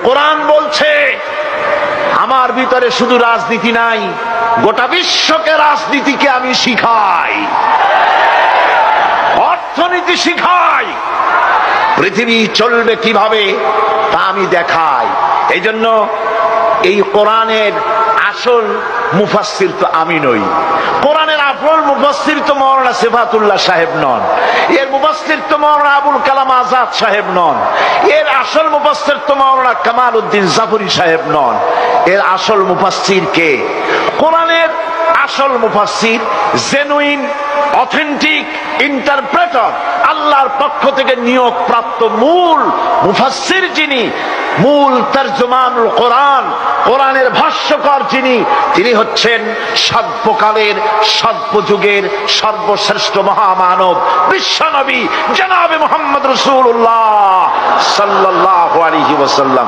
কোরআন বলছে আমার ভিতরে শুধু রাজনীতি নাই, গোটা বিশ্বকে রাজনীতিকে আমি শিখাই, অর্থনীতি শিখাই, পৃথিবী চলবে কিভাবে তা আমি দেখাই। এই জন্য এই কোরআনের আসল মুফাসসির তো আমি নই, কোরআনের আসল মুফাসসির তো মাওলানা সিফাতুল্লাহ সাহেব নন, এর মুফাসসির তো মাওলানা আবুল কালাম আজাদ সাহেব নন, এর আসল মুফাসসির তো মাওলানা কামাল উদ্দিন জাফরি সাহেব নন। এর আসল মুফাসসির কে? কোরআনের আসল মুফাসসির, জেনুইন অথেন্টিক ইন্টারপ্রেটার, আল্লাহর পক্ষ থেকে নিয়োগ প্রাপ্ত মূল মুফাসসির যিনি, মূল তরজমানুল কোরআন, কোরআনের ভাষ্যকার যিনি, তিনি হচ্ছেন সর্বকালের সর্বযুগের সর্বশ্রেষ্ঠ মহামানব বিশ্বনবী জনাবে মুহাম্মদ রাসূলুল্লাহ সাল্লাল্লাহু আলাইহি ওয়াসাল্লাম।